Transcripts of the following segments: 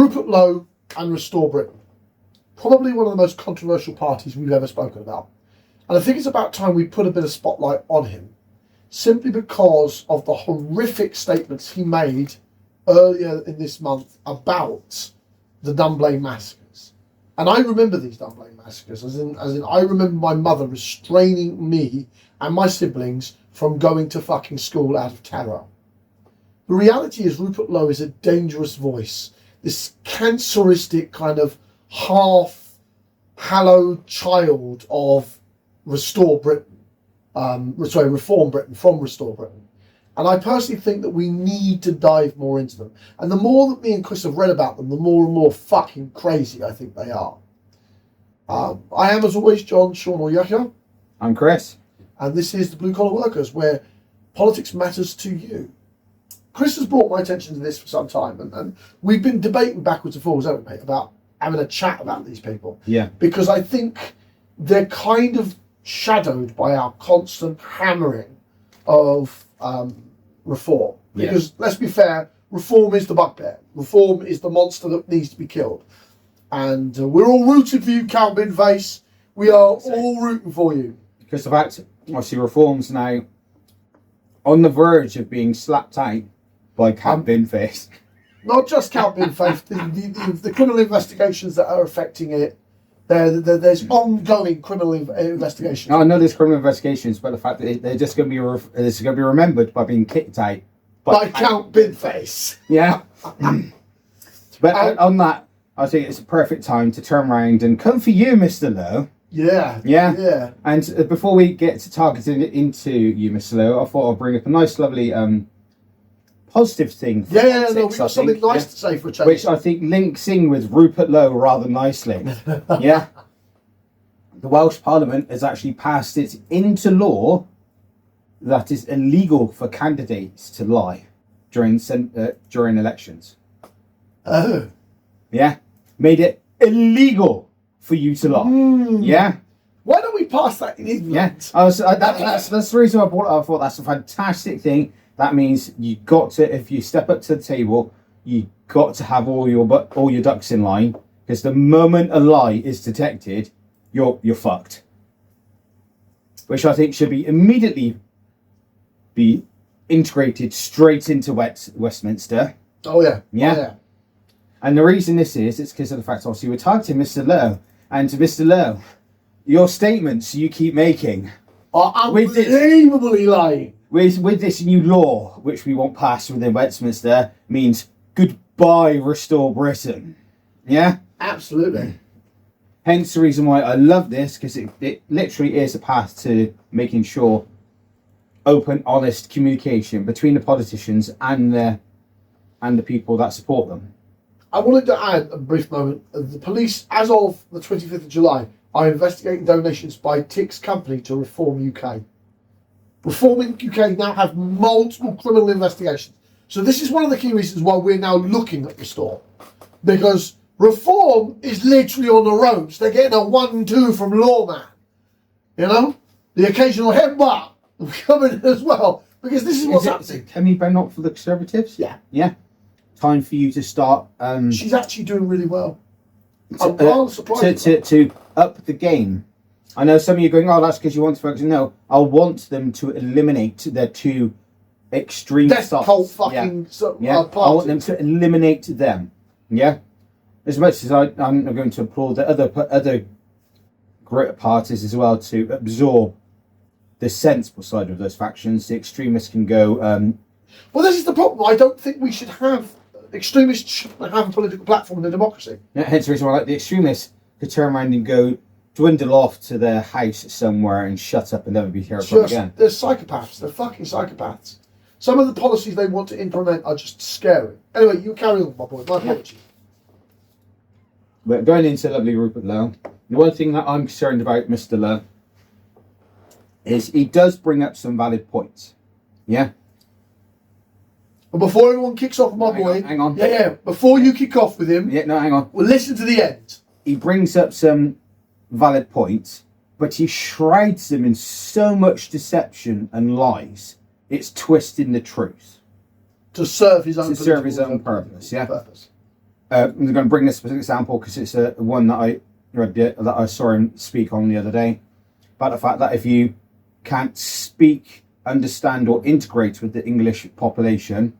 Rupert Lowe and Restore Britain. Probably one of the most controversial parties we've ever spoken about. And I think it's about time we put a bit of spotlight on him, simply because of the horrific statements he made earlier in this month about the Dunblane massacres. And I remember these Dunblane massacres, as in I remember my mother restraining me and my siblings from going to fucking school out of terror. The reality is Rupert Lowe is a dangerous voice, this canceristic kind of half-hallowed child of Restore Britain, Reform Britain, from Restore Britain. And I personally think that we need to dive more into them. And the more that me and Chris have read about them, the more and more fucking crazy I think they are. I am, as always, John 𝐸𝐶𝐭. I'm Chris. And this is the Blue Collar Workers, where politics matters to you. Chris has brought my attention to this for some time, and we've been debating backwards and forwards, haven't we, about having a chat about these people. Yeah. Because I think they're kind of shadowed by our constant hammering of reform. Because, let's be fair, reform is the bugbear. Reform is the monster that needs to be killed. And we're all rooting for you, 𝐶𝐿. We are all rooting for you. Because the fact, obviously, reform's now on the verge of being slapped out by 𝐶𝐿. Not just 𝐶𝐿, the criminal investigations that are affecting it. There's ongoing criminal investigations. No, I know there's criminal investigations, but the fact that they're just going to be remembered by being kicked out by 𝐶𝐿. Yeah. But on that, I think it's a perfect time to turn around and come for you, Mr. Lowe. Yeah. And before we get to targeting it into you, Mr. Lowe, I thought I'd bring up a nice, lovely, positive thing. We've got something nice to say for a change. Which I think links in with Rupert Lowe rather nicely. Yeah. The Welsh Parliament has actually passed it into law that it's illegal for candidates to lie during elections. Oh. Yeah. Made it illegal for you to lie. Yeah. Why don't we pass that in England? Yeah. That's the reason I brought it up. I thought that's a fantastic thing. That means you got to, if you step up to the table, you got to have all your ducks in line, because the moment a lie is detected, you're fucked. Which I think should be immediately be integrated straight into Westminster. Oh yeah. Yeah. Oh, yeah. And the reason this is, it's because of the fact, obviously, we're targeting Mr. Lowe. And Mr. Lowe, your statements you keep making are unbelievably lying. With this new law, which we want passed within Westminster, means goodbye, Restore Britain. Yeah? Absolutely. Hence the reason why I love this, because it literally is a path to making sure open, honest communication between the politicians and the people that support them. I wanted to add a brief moment. The police, as of the 25th of July, are investigating donations by 𝐾𝐶 to Reform UK. Reforming UK now have multiple criminal investigations. So this is one of the key reasons why we're now looking at Restore. Because Reform is literally on the ropes. They're getting a 1-2 from Lawman. You know? The occasional headbutt coming as well. Because this is what's happening. Kemi Bennett for the Conservatives? Yeah. Yeah. Time for you to start... she's actually doing really well. I'm rather surprised. To up the game. I know some of you are going, oh, that's because you want to focus. No, I want them to eliminate their two extreme death cult fucking I want them to eliminate them. Yeah? As much as I'm going to applaud the other great parties as well to absorb the sensible side of those factions. The extremists can go... well, this is the problem. I don't think we should have... Extremists shouldn't have a political platform in a democracy. Yeah, hence the reason why the extremists could turn around and go... dwindle off to their house somewhere and shut up and never be heard from again. They're psychopaths. They're fucking psychopaths. Some of the policies they want to implement are just scary. Anyway, you carry on, my boy. My apologies. But going into lovely Rupert Lowe, the one thing that I'm concerned about Mr. Lowe is he does bring up some valid points. Yeah? But before everyone kicks off, my boy... Hang on. Yeah. Before you kick off with him... Yeah, no, hang on. We'll listen to the end. He brings up some valid points, but he shrouds them in so much deception and lies, it's twisting the truth. To serve his own purpose, yeah. I'm going to bring this specific example because it's one that I read, that I saw him speak on the other day, about the fact that if you can't speak, understand, or integrate with the English population,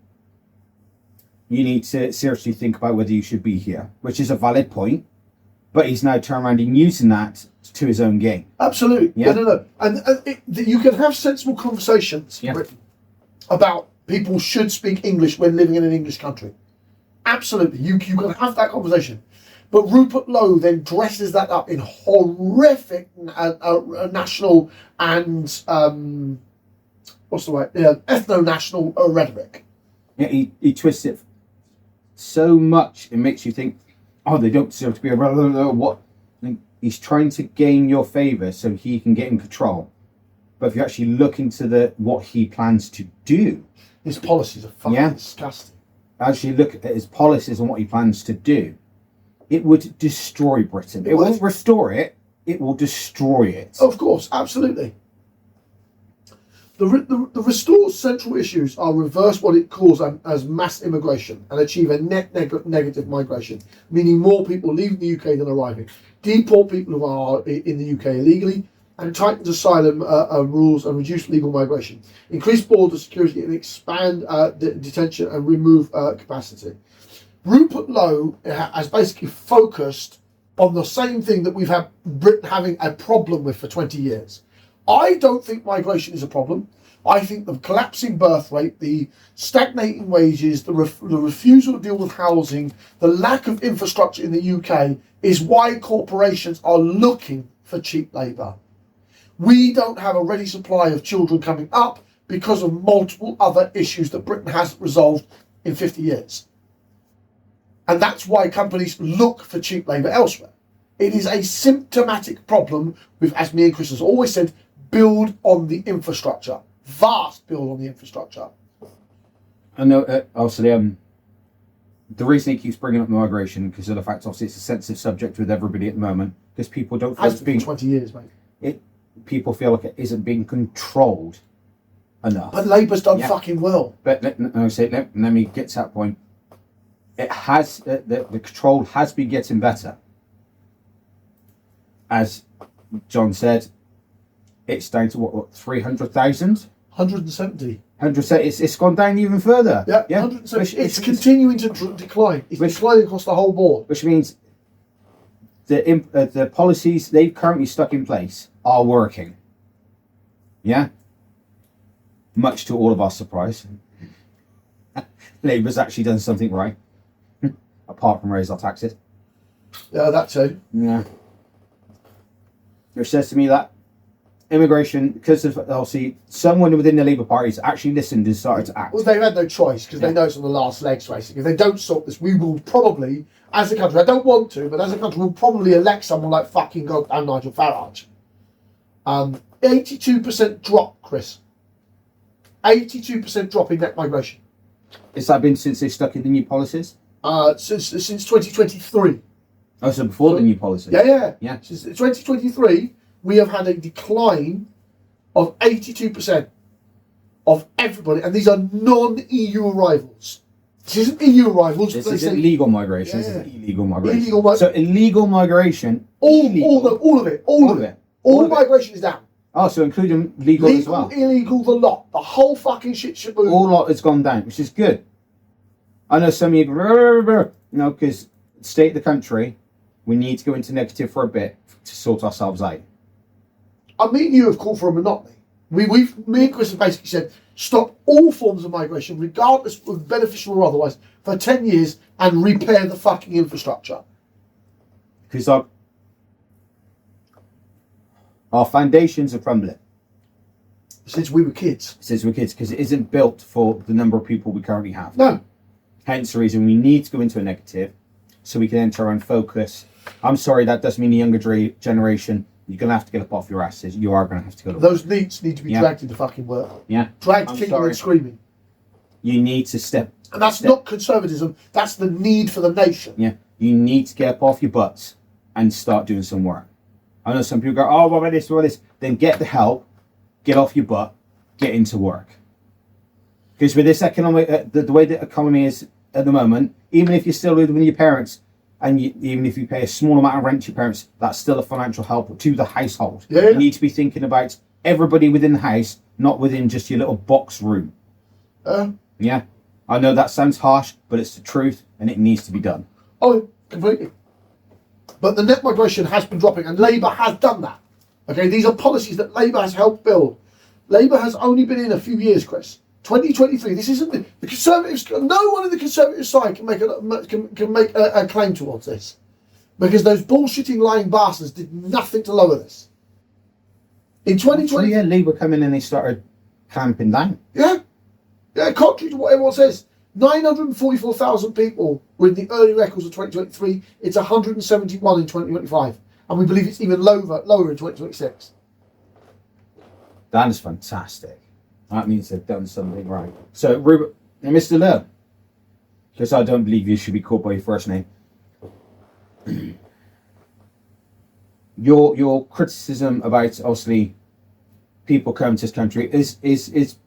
you need to seriously think about whether you should be here, which is a valid point. But he's now turned around and using that to his own gain. Absolutely. Yeah. No. And you can have sensible conversations about people should speak English when living in an English country. Absolutely. You can have that conversation. But Rupert Lowe then dresses that up in horrific national and, ethno-national rhetoric. Yeah, he twists it so much, it makes you think, oh, they don't deserve to be around. What? He's trying to gain your favour so he can get in control. But if you actually look into what he plans to do, his policies are fucking disgusting. Actually look at his policies and what he plans to do, it would destroy Britain. It won't restore it, it will destroy it. Of course, absolutely. The Restore's central issues are reverse what it calls as mass immigration and achieve a net negative migration, meaning more people leaving the UK than arriving, deport people who are in the UK illegally, and tightens asylum rules and reduce legal migration, increase border security and expand detention and remove capacity. Rupert Lowe has basically focused on the same thing that we've had Britain having a problem with for 20 years. I don't think migration is a problem. I think the collapsing birth rate, the stagnating wages, the refusal to deal with housing, the lack of infrastructure in the UK is why corporations are looking for cheap labour. We don't have a ready supply of children coming up because of multiple other issues that Britain hasn't resolved in 50 years. And that's why companies look for cheap labour elsewhere. It is a symptomatic problem with, as me and Chris has always said, build on the infrastructure. Vast build on the infrastructure. I know, obviously, the reason he keeps bringing up migration, because of the fact, obviously, it's a sensitive subject with everybody at the moment, because people don't feel it's been 20 years, mate. People feel like it isn't being controlled enough. But Labour's done fucking well. But let me get to that point. It has, the control has been getting better. As John said, it's down to what 300,000? 170. 170. It's gone down even further. Yeah. 170. It's continuing to decline. It's declining across the whole board. Which means the policies they've currently stuck in place are working. Yeah. Much to all of our surprise, Labour's actually done something right, apart from raise our taxes. Yeah, that too. Yeah. Which says to me that immigration, because of obviously someone within the Labour Party has actually listened and started to act. Well, they've had no choice because they know it's on the last legs racing. If they don't sort this, we will probably, as a country, I don't want to, but as a country, we'll probably elect someone like fucking goddamn Nigel Farage. 82% drop, Chris. 82% drop in net migration. Has that been since they stuck in the new policies? Since 2023. Oh, so before the new policy? Yeah. Since 2023, we have had a decline of 82% of everybody, and these are non-EU arrivals. This isn't EU arrivals. This is illegal migration. This is illegal migration. So illegal migration. All of it. All migration is down. Oh, so including legal as well. Illegal, the lot. The whole fucking shit shaboom. All lot has gone down, which is good. I know some of you, because state of the country, we need to go into negative for a bit to sort ourselves out. I mean, you have called for a monopoly. Me and Chris have basically said, stop all forms of migration, regardless of beneficial or otherwise, for 10 years and repair the fucking infrastructure. Because our foundations are crumbling. Since we were kids. Because it isn't built for the number of people we currently have. No. Hence the reason we need to go into a negative, so we can then try and focus. I'm sorry, that does mean the younger generation, you're going to have to get up off your asses. You are going to have to go to work. Those needs need to be dragged into fucking work. Yeah. Dragged, kicking and screaming. You need to step. And that's not conservatism, that's the need for the nation. Yeah. You need to get up off your butts and start doing some work. I know some people go, oh, what about this? Then get the help, get off your butt, get into work. Because with this economic, the way the economy is at the moment, even if you're still living with your parents, and even if you pay a small amount of rent to your parents, that's still a financial help to the household. Yeah. You need to be thinking about everybody within the house, not within just your little box room. Yeah. I know that sounds harsh, but it's the truth, and it needs to be done. Oh, completely. But the net migration has been dropping, and Labour has done that. Okay, these are policies that Labour has helped build. Labour has only been in a few years, Chris. 2023. This isn't the Conservatives. No one in the Conservative side can make a claim towards this, because those bullshitting lying bastards did nothing to lower this. In 2020, yeah, Labour come in and they started clamping down. Yeah, contrary to what everyone says, 944,000 people were in the early records of 2023. It's 171 in 2025, and we believe it's even lower in 2026. That is fantastic. That means they've done something right. So, Rupert, Mr. Lowe, because I don't believe you should be called by your first name. Your criticism about, obviously, people coming to this country is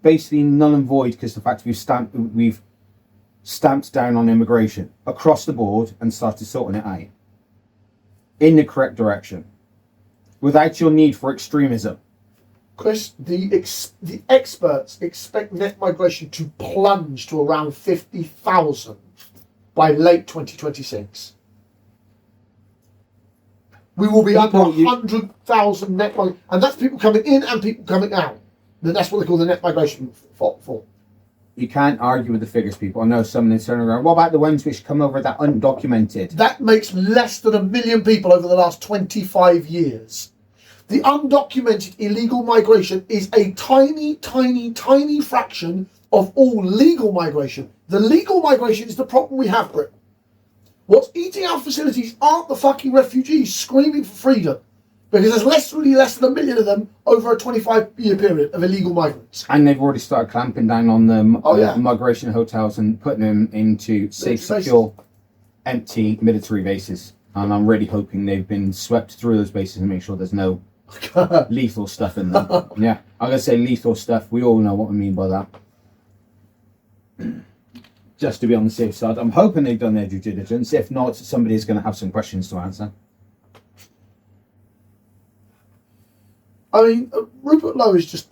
basically null and void, because the fact we've stamped down on immigration across the board and started sorting it out in the correct direction without your need for extremism. Chris, the experts expect net migration to plunge to around 50,000 by late 2026. We will be under 100,000 net migration, and that's people coming in and people coming out. Then that's what they call the net migration for. You can't argue with the figures, people. I know some of them turn around. What about the ones which come over that undocumented? That makes less than 1 million people over the last 25 years. The undocumented illegal migration is a tiny, tiny, tiny fraction of all legal migration. The legal migration is the problem we have, Britain. What's eating our facilities aren't the fucking refugees screaming for freedom, because there's literally less than 1 million of them over a 25-year period of illegal migrants. And they've already started clamping down on the migration hotels and putting them into safe, secure, empty military bases. And I'm really hoping they've been swept through those bases and make sure there's no lethal stuff in them. Yeah, I'm going to say lethal stuff. We all know what I mean by that. Just to be on the safe side. I'm hoping they've done their due diligence. If not, somebody's going to have some questions to answer. I mean, Rupert Lowe is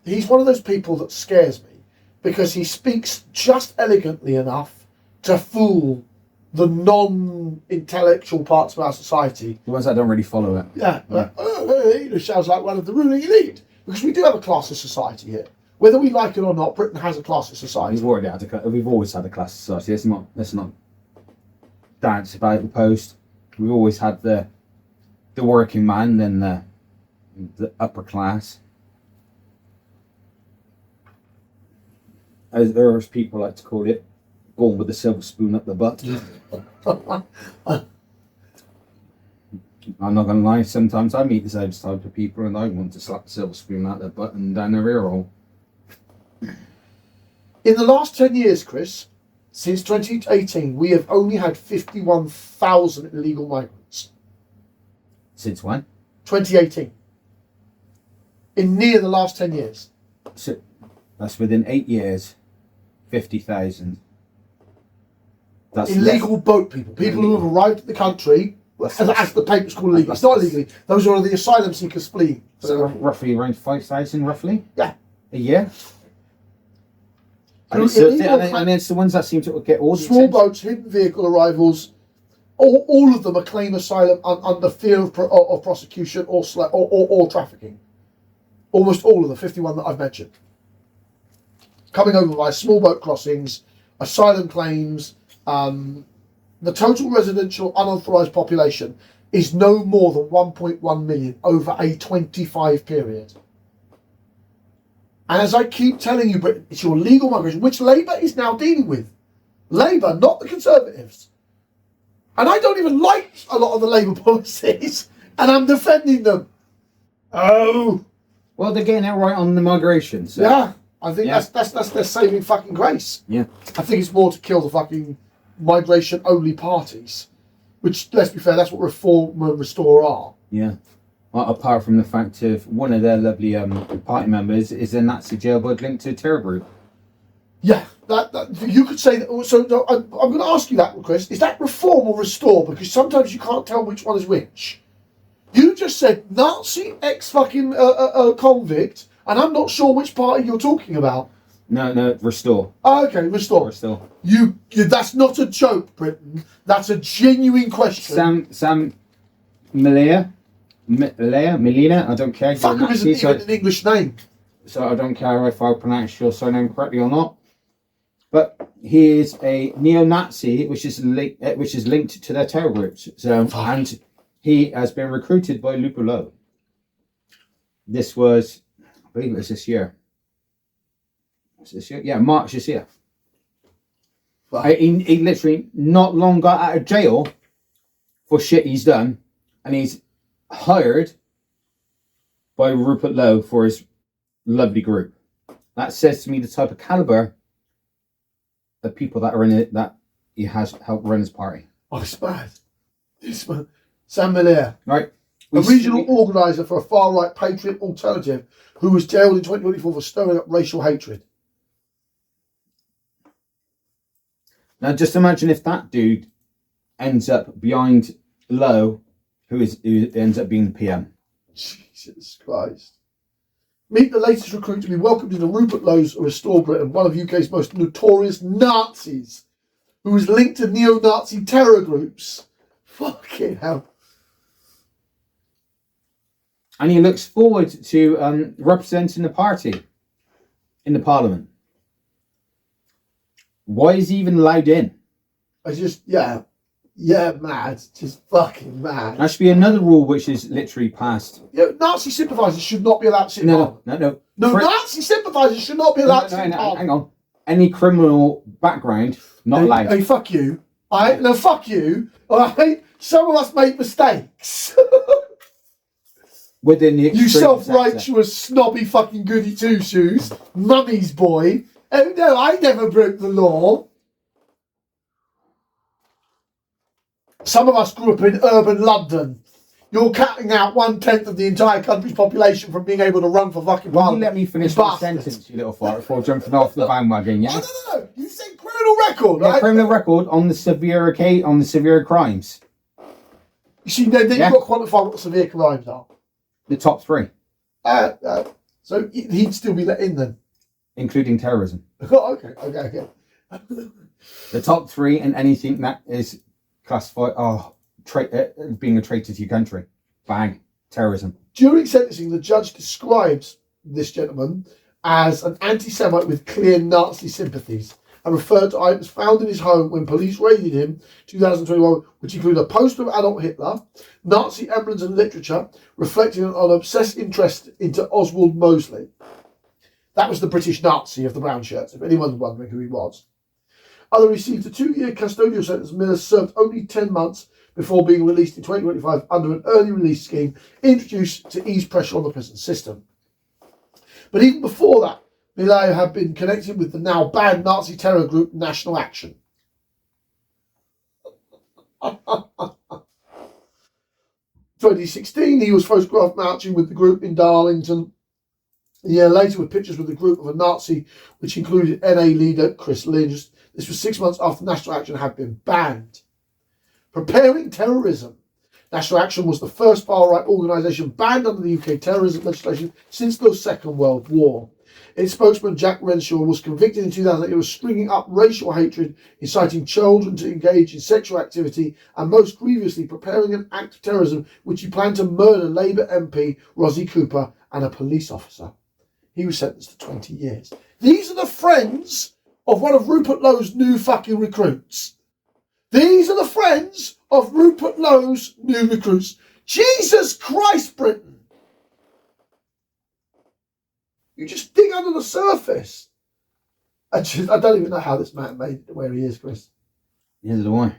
he's one of those people that scares me, because he speaks just elegantly enough to fool the non-intellectual parts of our society. The ones that don't really follow it. Yeah. He sounds like one of the ruling elite. Because we do have a classist society here. Whether we like it or not, Britain has a classist society. We've always had a class society. Let's not dance about the post. We've always had the working man, then the upper class. As people like to call it, born with a silver spoon up the butt. I'm not going to lie, sometimes I meet those type of people and I want to slap the silver spoon out their butt and down their ear hole. In the last 10 years, Chris, since 2018, we have only had 51,000 illegal migrants. Since when? 2018. In near the last 10 years. So that's within 8 years, 50,000. That's illegal boat people. People who have arrived at the country, as the papers call illegally. It's not illegally. Those are the asylum seekers fleeing. So roughly around 5,000, roughly? Yeah. A year? And it's the ones that seem to get all the small boats, hidden vehicle arrivals, all of them are claim asylum under fear of prosecution or trafficking. Almost all of the 51 that I've mentioned. Coming over by small boat crossings, asylum claims, the total residential unauthorised population is no more than 1.1 million over a 25 period. And as I keep telling you, Britain, it's your legal migration, which Labour is now dealing with. Labour, not the Conservatives. And I don't even like a lot of the Labour policies, and I'm defending them. Oh. Well, they're getting it right on the migration. So. Yeah, I think that's their saving fucking grace. Yeah. I think it's more to kill the fucking migration-only parties, which, let's be fair, that's what Reform and Restore are. Yeah. Well, apart from the fact of one of their lovely party members is a Nazi jailbird linked to a terror group. Yeah, you could say that. So no, I'm going to ask you that, Chris. Is that reform or restore? Because sometimes you can't tell which one is which. You just said Nazi fucking convict, and I'm not sure which party you're talking about. No, restore. Oh, okay, restore. Restore. You, that's not a joke, Britain. That's a genuine question. Sam Melina, I don't care. Fucker isn't even an English name. So I don't care if I pronounce your surname correctly or not. But he is a neo-Nazi, which is linked to their terror groups. So and he has been recruited by Rupert Lowe. This was, I believe it was this year. Was this year? Yeah, March this year. Wow. He literally not long got out of jail for shit he's done, and he's hired by Rupert Lowe for his lovely group. That says to me the type of caliber of people that are in it that he has helped run his party. Oh, it's bad. It's bad. Sam Melina, right? A regional organiser for a far-right patriot alternative who was jailed in 2024 for stirring up racial hatred. Now, just imagine if that dude ends up behind Lowe, who ends up being the PM. Jesus Christ. Meet the latest recruit to be welcomed into Rupert Lowe's Restore Britain, one of UK's most notorious Nazis, who is linked to neo-Nazi terror groups. Fucking hell. And he looks forward to representing the party in the Parliament. Why is he even allowed in? Mad. Just fucking mad. That should be another rule which is literally passed. Yeah, Nazi sympathisers should not be allowed to sit in Parliament. No, Nazi sympathisers should not be allowed to sit in Parliament. Hang on. Any criminal background, not allowed. Hey, fuck you. No, fuck you. Alright? Some of us make mistakes. Within the you self-righteous, snobby fucking goody two-shoes. Mummy's boy. Oh no, I never broke the law. Some of us grew up in urban London. You're cutting out 1/10 of the entire country's population from being able to run for fucking parliament. You let me finish my sentence, you little fart, before jumping off the bandwagon, yeah? No. You said criminal record, right? Criminal record on the severe crimes. You see, then you've got to quantify what the severe crimes are. The top 3. So he'd still be let in then? Including terrorism. Oh, okay. The top 3 and anything that is classified being a traitor to your country. Bang. Terrorism. During sentencing, the judge describes this gentleman as an anti-Semite with clear Nazi sympathies and referred to items found in his home when police raided him 2021, which include a poster of Adolf Hitler, Nazi emblems and literature, reflecting on an obsessed interest into Oswald Mosley. That was the British Nazi of the brown shirts, if anyone's wondering who he was. Although he received a 2-year custodial sentence, Miller served only 10 months before being released in 2025 under an early release scheme introduced to ease pressure on the prison system. But even before that, Miller had been connected with the now banned Nazi terror group National Action. 2016, he was photographed marching with the group in Darlington. A year later, with pictures with the group of a Nazi, which included NA leader 𝐿𝐶. This was 6 months after National Action had been banned. Preparing terrorism. National Action was the first far-right organisation banned under the UK terrorism legislation since the Second World War. Its spokesman, Jack Renshaw, was convicted in 2008 of stringing up racial hatred, inciting children to engage in sexual activity, and most grievously preparing an act of terrorism which he planned to murder Labour MP Rosie Cooper and a police officer. He was sentenced to 20 years. These are the friends of one of Rupert Lowe's new fucking recruits. These are the friends of Rupert Lowe's new recruits. Jesus Christ, Britain. You just dig under the surface. I don't even know how this man made it where he is, Chris. Neither do I.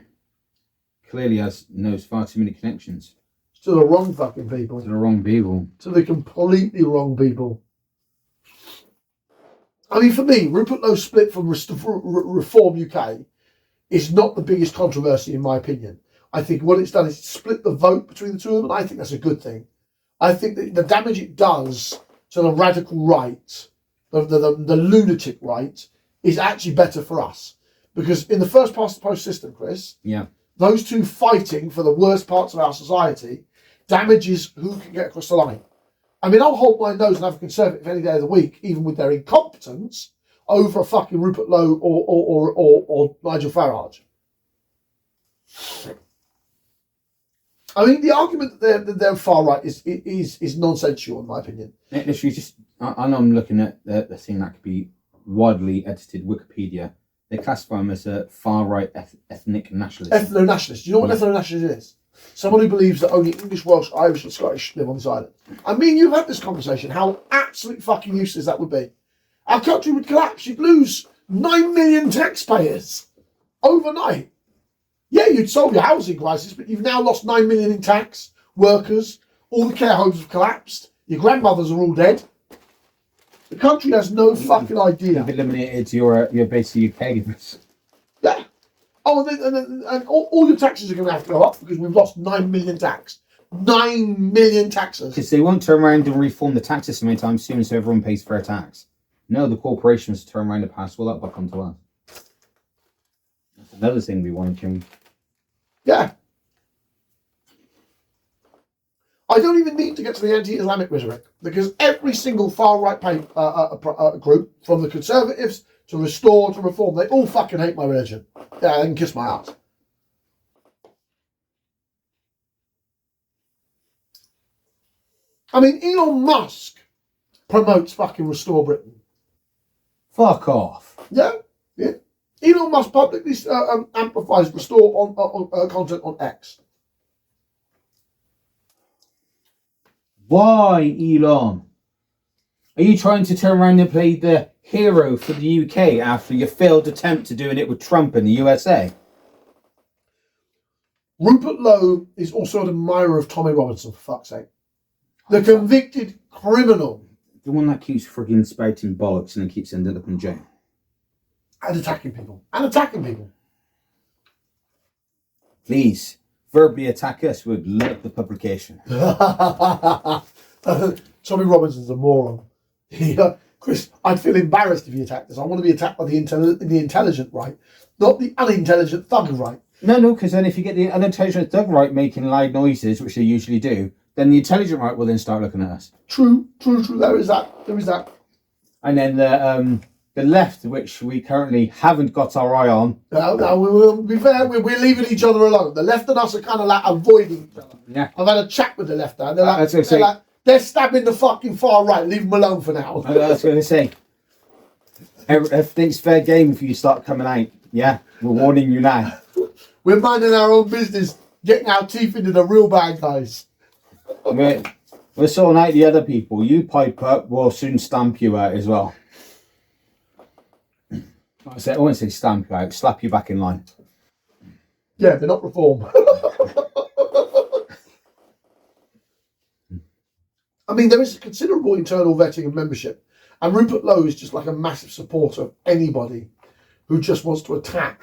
Clearly knows far too many connections. To the wrong fucking people. To the wrong people. To the completely wrong people. I mean, for me, Rupert Lowe's split from Reform UK is not the biggest controversy in my opinion. I think what it's done is split the vote between the two of them, and I think that's a good thing. I think that the damage it does to the radical right, the lunatic right, is actually better for us. Because in the first past the post system, Chris, yeah, those two fighting for the worst parts of our society damages who can get across the line. I mean, I'll hold my nose and have a Conservative any day of the week, even with their incompetence, over a fucking Rupert Lowe or Nigel Farage. I mean, the argument that they're far right is nonsensical, in my opinion. Literally, just I'm looking at the thing that could be widely edited Wikipedia. They classify them as a far right ethnic nationalist. Ethno-nationalist. Do you know what ethno-nationalist is? Someone who believes that only English, Welsh, Irish, and Scottish live on this island. I mean, you've had this conversation. How absolutely fucking useless that would be. Our country would collapse. You'd lose 9 million taxpayers overnight. Yeah, you'd solve your housing crisis, but you've now lost 9 million in tax, workers, all the care homes have collapsed, your grandmothers are all dead. The country has no fucking idea. You've eliminated your basic caregivers. Yeah. Oh, and all your taxes are going to have to go up because we've lost 9 million tax. 9 million taxes. Because they won't turn around and reform the tax system anytime soon so everyone pays fair tax. No, the corporations turn around and pass all that back onto us. That's another thing we want to change. Yeah. I don't even need to get to the anti-Islamic rhetoric because every single far-right group, from the Conservatives to Restore to Reform, they all fucking hate my religion. Yeah, they can kiss my ass. I mean, Elon Musk promotes fucking Restore Britain. Fuck off. Yeah, yeah. Elon Musk publicly amplifies Restore on content on X. Why, Elon? Are you trying to turn around and play the hero for the UK after your failed attempt to doing it with Trump in the USA? Rupert Lowe is also an admirer of Tommy Robinson, for fuck's sake. The convicted criminal. The one that keeps frigging spouting bollocks and then keeps ending up in jail. And attacking people. Please, verbally attack us with the publication. Tommy Robinson's a moron. Chris, I'd feel embarrassed if he attacked us. I want to be attacked by the intelligent right, not the unintelligent thug right. No, because then if you get the unintelligent thug right making loud noises, which they usually do, then the intelligent right will then start looking at us. True. There is that. And then the left, which we currently haven't got our eye on. No, we will be fair. We're leaving each other alone. The left and us are kind of like avoiding each other. Yeah. I've had a chat with the left now. They're stabbing the fucking far right. Leave them alone for now. I was going to say, everything's fair game if you start coming out. Yeah, we're warning you now. We're minding our own business, getting our teeth into the real bad guys. We're sorting out the other people. You pipe up, we'll soon stamp you out as well. I won't say stamp you out, slap you back in line. Yeah, they're not reform. I mean, there is a considerable internal vetting of membership, and Rupert Lowe is just like a massive supporter of anybody who just wants to attack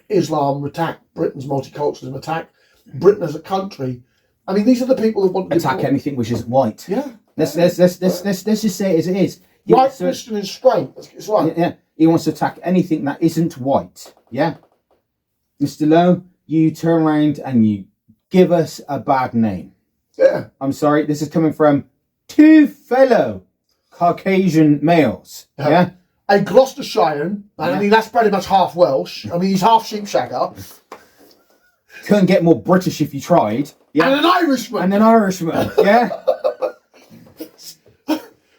Islam, attack Britain's multiculturalism, attack Britain as a country. I mean, these are the people that want to attack anything which isn't white. Yeah. Let's just say it as it is. White, Christian, and straight. It's right. Yeah. He wants to attack anything that isn't white. Yeah. Mr. Lowe, you turn around and you give us a bad name. Yeah. I'm sorry. This is coming from two fellow Caucasian males. Yeah. A Gloucestershirean. I mean, that's pretty much half Welsh. I mean, he's half sheepshagger. Couldn't get more British if you tried. Yeah. And an Irishman. Yeah.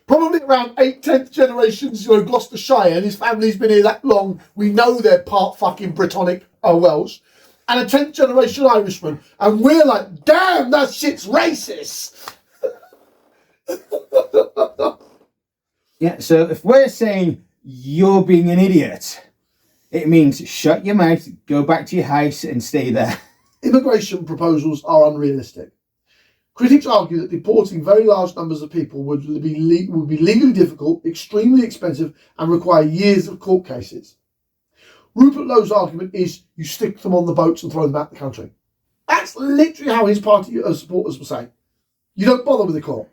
Probably around 8th generations, Gloucestershire, and his family's been here that long. We know they're part fucking Brittonic Welsh. And a 10th generation Irishman. And we're like, damn, that shit's racist. Yeah, so if we're saying you're being an idiot, it means shut your mouth, go back to your house and stay there. Immigration proposals are unrealistic. Critics argue that deporting very large numbers of people would be legally difficult, extremely expensive, and require years of court cases. Rupert Lowe's argument is you stick them on the boats and throw them out the country. That's literally how his party supporters were saying. You don't bother with the court.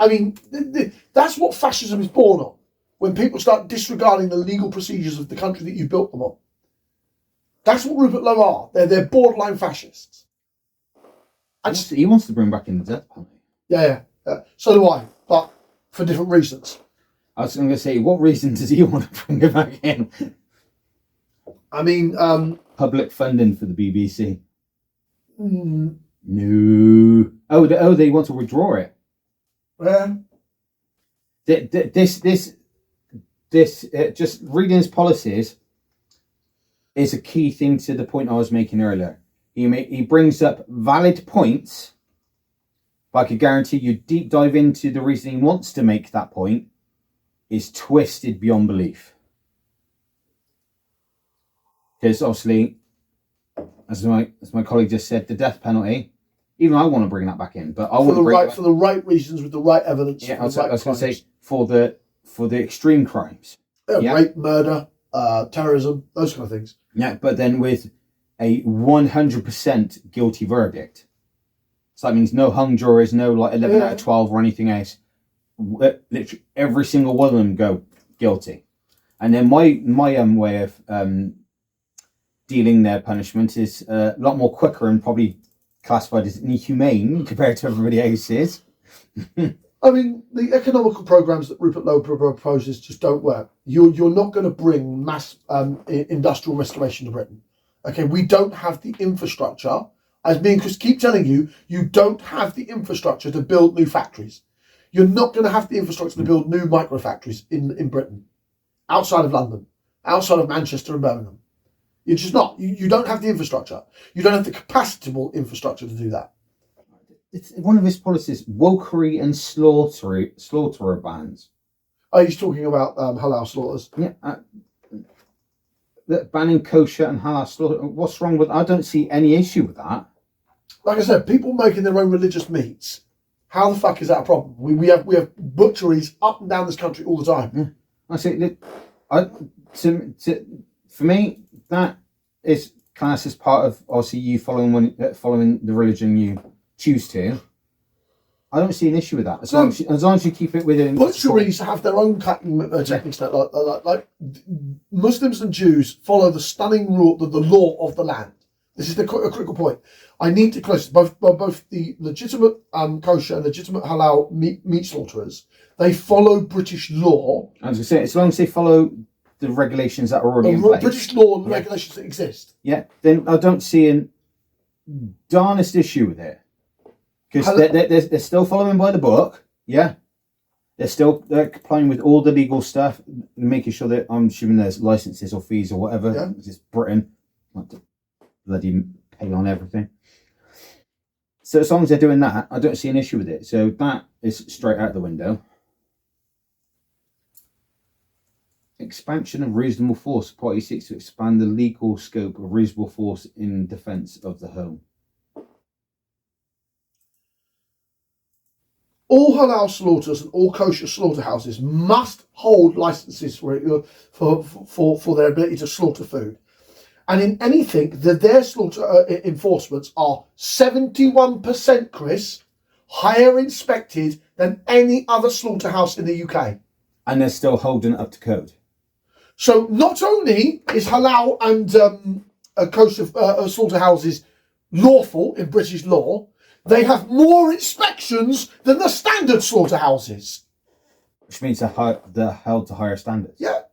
I mean, that's what fascism is born on. When people start disregarding the legal procedures of the country that you built them on. That's what Rupert Lowe are. They're borderline fascists. He wants to bring back in the death penalty. Yeah. So do I, but for different reasons. I was going to say, what reason does he want to bring it back in? I mean... public funding for the BBC. No. Oh, they want to withdraw it. Just reading his policies is a key thing to the point I was making earlier. He brings up valid points, but I could guarantee you deep dive into the reason he wants to make that point is twisted beyond belief. Because obviously, as my colleague just said, the death penalty, even I want to bring that back in, but I want to bring it for the right reasons with the right evidence. Yeah, I was going to say for the extreme crimes, rape, murder, terrorism, those kind of things. Yeah, but then with a 100% guilty verdict, so that means no hung juries, no like 11 out of 12 or anything else. Literally every single one of them go guilty, and then my way of dealing their punishment is a lot more quicker and probably classified as inhumane compared to everybody else's. I mean, the economical programs that Rupert Lowe proposes just don't work. You're not going to bring mass industrial restoration to Britain. Okay, we don't have the infrastructure. As me and Chris keep telling you, you don't have the infrastructure to build new factories. You're not going to have the infrastructure to build new micro factories in Britain, outside of London, outside of Manchester and Birmingham. You're just not. You don't have the infrastructure. You don't have the capacitable infrastructure to do that. It's one of his policies, wokery and slaughterer bans. Oh, he's talking about halal slaughters. Yeah, banning kosher and halal slaughter. What's wrong with? I don't see any issue with that. Like I said, people making their own religious meats. How the fuck is that a problem? We have butcheries up and down this country all the time. Yeah. I say, for me, that is classed as part of obviously you following the religion you choose to. I don't see an issue with that as long as you keep it within. Butcheries have their own cutting techniques. Like Muslims and Jews follow the stunning rule, the law of the land. This is a critical point. I need to close both the legitimate kosher and legitimate halal meat slaughterers. They follow British law. I was going to say, as long as they follow the regulations that are already in place. British law and regulations that exist. Yeah, then I don't see an darnest issue with it. Because they're still following by the book, yeah. They're complying with all the legal stuff, making sure that I'm assuming there's licenses or fees or whatever. Yeah. It's Britain, like to bloody pay on everything. So as long as they're doing that, I don't see an issue with it. So that is straight out the window. Expansion of reasonable force. Party seeks to expand the legal scope of reasonable force in defence of the home. All halal slaughters and all kosher slaughterhouses must hold licenses for their ability to slaughter food. And in anything, their slaughter enforcements are 71%, Chris, higher inspected than any other slaughterhouse in the UK. And they're still holding it up to code. So not only is halal and kosher slaughterhouses lawful in British law, they have more inspections than the standard slaughterhouses. Which means they're held to higher standards. Yeah.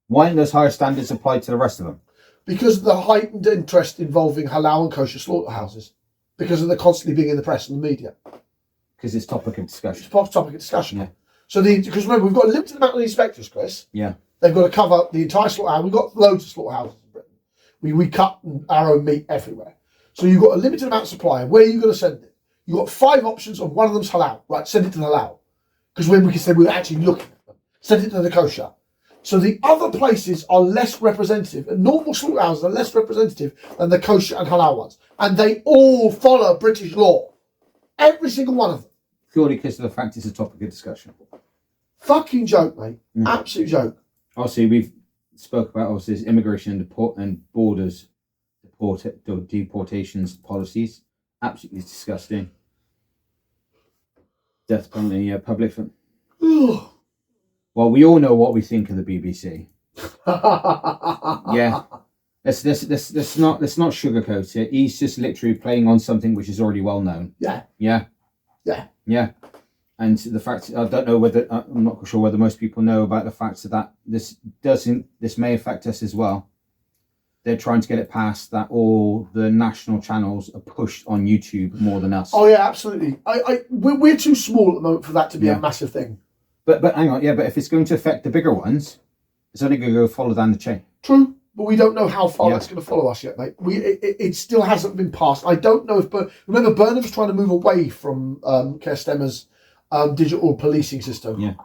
Why aren't those higher standards applied to the rest of them? Because of the heightened interest involving halal and kosher slaughterhouses. Because of the constantly being in the press and the media. Because it's topic of discussion. It's topic of discussion. Yeah. So because remember, we've got a limited amount of inspectors, Chris. Yeah. They've got to cover the entire slaughterhouse. We've got loads of slaughterhouses in Britain. We cut our own meat everywhere. So you've got a limited amount of supply. Where are you going to send it? You've got 5 options, and one of them's halal. Right, send it to the halal. Because when we can say we're actually looking at them. Send it to the kosher. So the other places are less representative. And normal slaughterhouses are less representative than the kosher and halal ones. And they all follow British law. Every single one of them. Purely because of the fact it's a topic of discussion. Fucking joke, mate. Absolute joke. Obviously, we've spoke about obviously immigration and borders. Deportations policies, absolutely disgusting. death penalty, yeah, public. Well, we all know what we think of the BBC. Yeah. Let's not sugarcoat it. He's just literally playing on something which is already well known. Yeah. Yeah. Yeah. Yeah. And the fact, I don't know whether, I'm not sure whether most people know about the fact that this may affect us as well. They're trying to get it past that all the national channels are pushed on YouTube more than us. Oh yeah, absolutely. We're too small at the moment for that to be a massive thing. But hang on, yeah, but if it's going to affect the bigger ones, it's only going to go follow down the chain. True, but we don't know how far that's going to follow us yet, mate. It still hasn't been passed. I don't know if, but remember, Burnham's trying to move away from 𝐾𝐸 digital policing system. Yeah,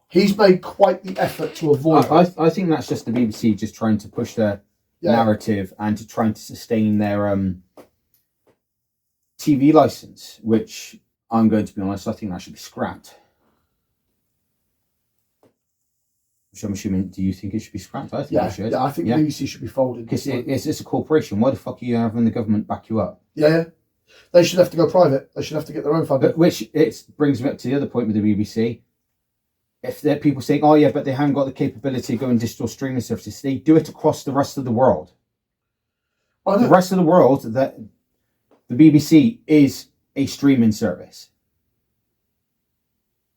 he's made quite the effort to avoid. I think that's just the BBC just trying to push their narrative and to trying to sustain their TV license, which I'm going to be honest, I think that should be scrapped. Which I'm assuming, do you think it should be scrapped? I think it should. Yeah, I think the BBC should be folded. Because it's a corporation. Why the fuck are you having the government back you up? Yeah. They should have to go private. They should have to get their own funding. Which it brings me up to the other point with the BBC. If there are people saying, oh yeah, but they haven't got the capability of going digital streaming services, they do it across the rest of the world. The rest of the world, that the BBC is a streaming service.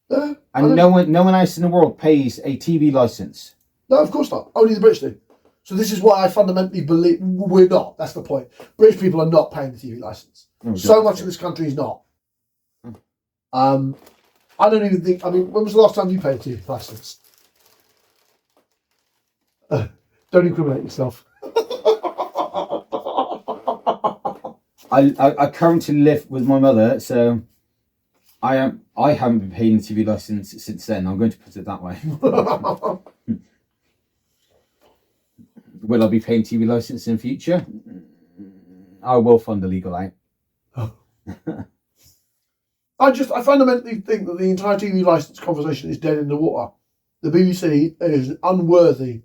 And no one else in the world pays a TV license. No, of course not. Only the British do. So this is why I fundamentally believe we're not. That's the point. British people are not paying the TV license. So much of this country is not. I don't even think. I mean, when was the last time you paid a TV license? Don't incriminate yourself. I currently live with my mother, so I haven't been paying the TV license since then. I'm going to put it that way. Will I be paying TV license in the future? I will fund the legal aid. I fundamentally think that the entire TV license conversation is dead in the water. The BBC is unworthy,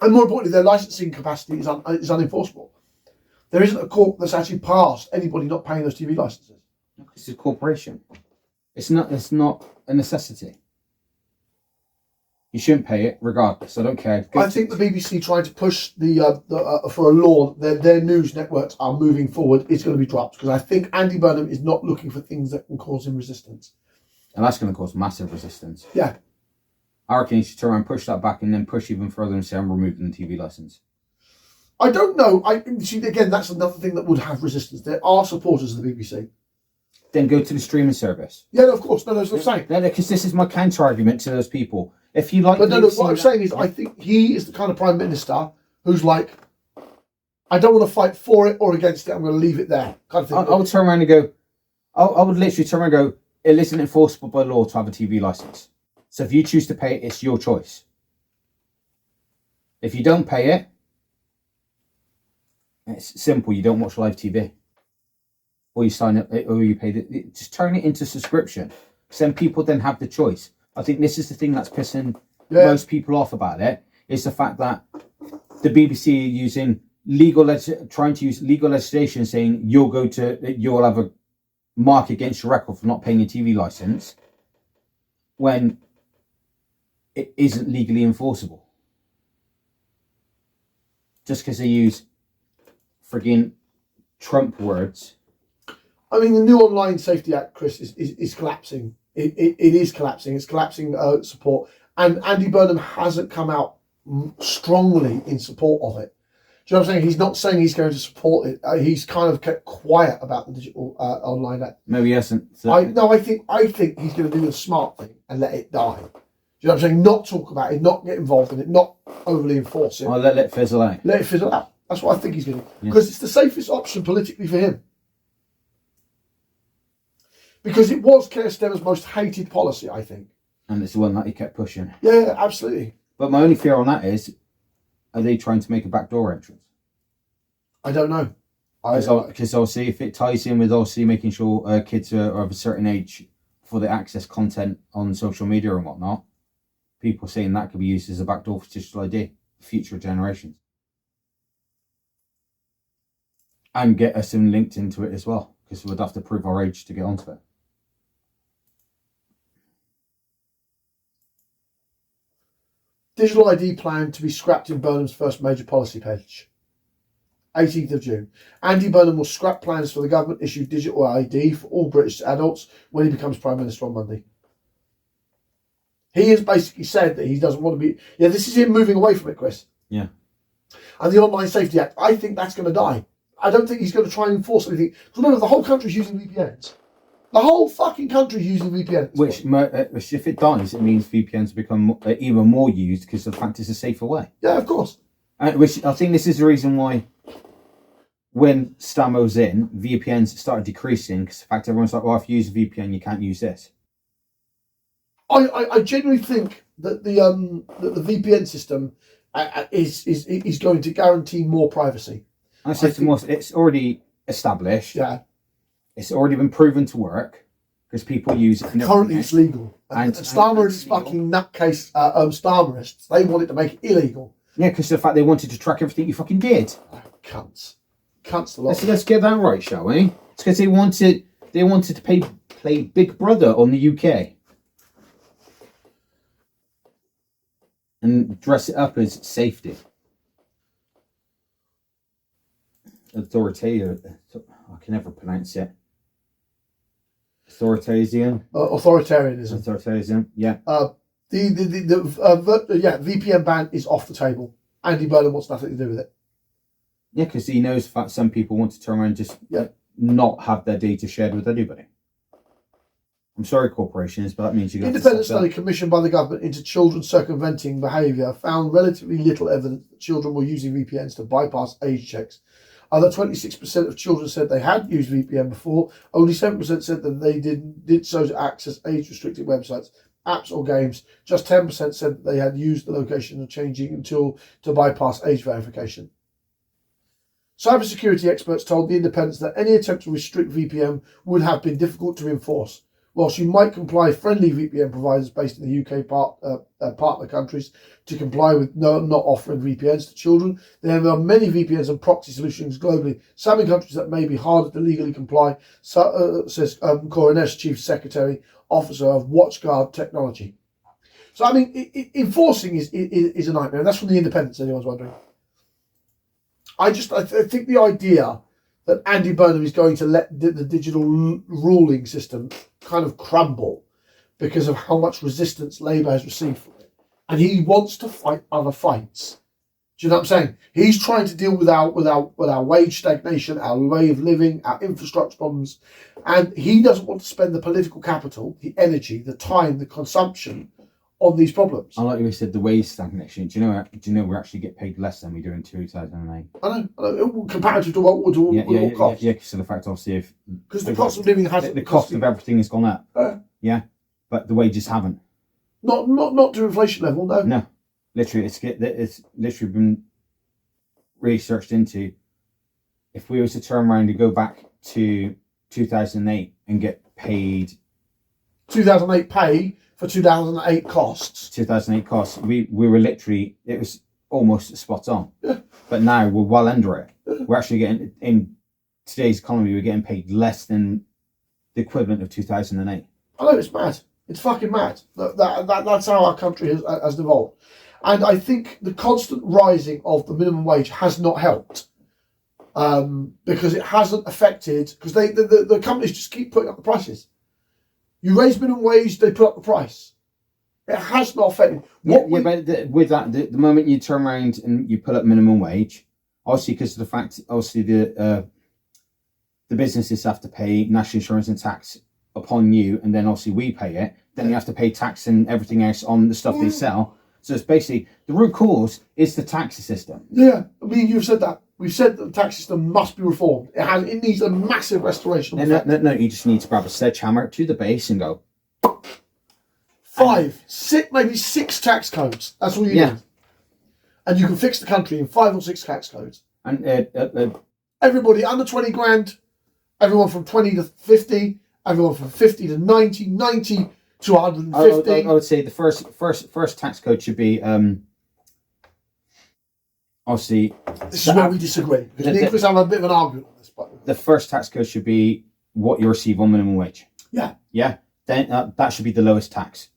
and more importantly, their licensing capacity is unenforceable. There isn't a court that's actually passed anybody not paying those TV licenses. It's a corporation. It's not a necessity. You shouldn't pay it regardless. I don't care. I think the BBC trying to push for a law that their news networks are moving forward is going to be dropped, because I think Andy Burnham is not looking for things that can cause him resistance. And that's going to cause massive resistance. Yeah. I reckon he should turn around, push that back, and then push even further and say, I'm removing the TV license. I don't know. See, again, that's another thing that would have resistance. There are supporters of the BBC. Then go to the streaming service. Yeah, no, of course. No, that's what I'm saying. Because this is my counter argument to those people. If you like, but no, what I'm saying is, I think he is the kind of prime minister who's like, I don't want to fight for it or against it. I'm going to leave it there. Kind of thing. I would turn around and go, I would literally turn around and go, it isn't enforceable by law to have a TV license. So if you choose to pay it, it's your choice. If you don't pay it, it's simple. You don't watch live TV, or you sign up, or you pay it. Just turn it into subscription. So then people then have the choice. I think this is the thing that's pissing most people off about it, is the fact that the BBC are using trying to use legal legislation saying you'll have a mark against your record for not paying your TV license, when it isn't legally enforceable. Just because they use frigging Trump words. I mean, the new Online Safety Act, Chris, is collapsing. It is collapsing. It's collapsing support. And Andy Burnham hasn't come out strongly in support of it. Do you know what I'm saying? He's not saying he's going to support it. He's kind of kept quiet about the digital Online Act. No, he hasn't. So. I think he's going to do the smart thing and let it die. Do you know what I'm saying? Not talk about it, not get involved in it, not overly enforce it. Oh, let it fizzle out. Let it fizzle out. That's what I think he's going to do. Because it's the safest option politically for him. Because it was Keir Starmer's most hated policy, I think. And it's the one that he kept pushing. Yeah, absolutely. But my only fear on that is, are they trying to make a backdoor entrance? I don't know. Because obviously, if it ties in with obviously making sure kids are of a certain age before they access content on social media and whatnot, people saying that could be used as a backdoor for digital ID for future generations. And get us linked into it as well, because we'd have to prove our age to get onto it. Digital ID plan to be scrapped in Burnham's first major policy page. 18th of June. Andy Burnham will scrap plans for the government-issued digital ID for all British adults when he becomes Prime Minister on Monday. He has basically said that he doesn't want to be... Yeah, this is him moving away from it, Chris. Yeah. And the Online Safety Act, I think that's going to die. I don't think he's going to try and enforce anything. Because remember, the whole country's using VPNs. The whole fucking country's using VPNs. Which, if it dies, it means VPNs become even more used because the fact it's a safer way. Yeah, of course. Which I think this is the reason why when STAM was in, VPNs started decreasing because the fact everyone's like, well, if you use a VPN, you can't use this. I genuinely think that the VPN system is going to guarantee more privacy. I say it's already established. Yeah. It's already been proven to work because people use it. Currently, it's legal. And Starmer is fucking nutcase Starmerists. They want it to make it illegal. Yeah, because the fact they wanted to track everything you fucking did. Oh, cunts a lot. Let's get that right, shall we? It's because they wanted to play Big Brother on the UK and dress it up as safety. Authoritarian. I can never pronounce it. Authoritarianism. Authoritarianism. Yeah. VPN ban is off the table. Andy Burnham wants nothing to do with it. Yeah, because he knows that some people want to turn around and just not have their data shared with anybody. I'm sorry, corporations, but that means you. Independent study commissioned by the government into children circumventing behaviour found relatively little evidence that children were using VPNs to bypass age checks. Although 26% of children said they had used VPN before, only 7% said that they did so to access age-restricted websites, apps or games. Just 10% said that they had used the location of changing until to bypass age verification. Cybersecurity experts told The Independent that any attempt to restrict VPN would have been difficult to enforce. Whilst you might comply friendly VPN providers based in the UK partner countries to comply with not offering VPNs to children, there are many VPNs and proxy solutions globally, some in countries that may be harder to legally comply, says Coroner's Chief Secretary, Officer of WatchGuard Technology. So, I mean, enforcing is a nightmare. And that's from The Independent, if anyone's wondering. I think the idea that Andy Burnham is going to let the digital ruling system kind of crumble because of how much resistance Labour has received from it. And he wants to fight other fights. Do you know what I'm saying? He's trying to deal with our wage stagnation, our way of living, our infrastructure problems. And he doesn't want to spend the political capital, the energy, the time, the consumption on these problems. I like you said, the wage stagnation. Do you know we actually get paid less than we do in 2008? I know. Comparative to what cost. Yeah, so the fact, obviously, if... Because the cost of living hasn't... The cost of everything has gone up. Yeah, but the wages haven't. Not to inflation level, no. No. Literally, it's literally been researched into. If we were to turn around and go back to 2008 and get paid... 2008 pay... for 2008 costs. 2008 costs. We were literally, it was almost spot on. Yeah. But now we're well under it. Yeah. We're actually getting, in today's economy, we're getting paid less than the equivalent of 2008. I know, it's mad. It's fucking mad. That's how our country has evolved. And I think the constant rising of the minimum wage has not helped. Because it hasn't affected, because the companies just keep putting up the prices. You raise minimum wage, they put up the price. It has not affected. But with that, the moment you turn around and you put up minimum wage, obviously because of the fact, obviously the businesses have to pay national insurance and tax upon you, and then obviously we pay it. Then you have to pay tax and everything else on the stuff they sell. So it's basically, the root cause is the tax system. Yeah, I mean, you've said that. We've said that the tax system must be reformed. It needs a massive restoration. No, you just need to grab a sledgehammer to the base and go. 5, 6, maybe 6 tax codes. That's all you need. And you can fix the country in 5 or 6 tax codes. And everybody under 20 grand, everyone from 20 to 50, everyone from 50 to 90, 90 to 150. I would say the first tax code should be obviously, this is where we disagree. Because me and Chris have a bit of an argument on this. But the first tax code should be what you receive on minimum wage. Yeah. Yeah. Then that should be the lowest tax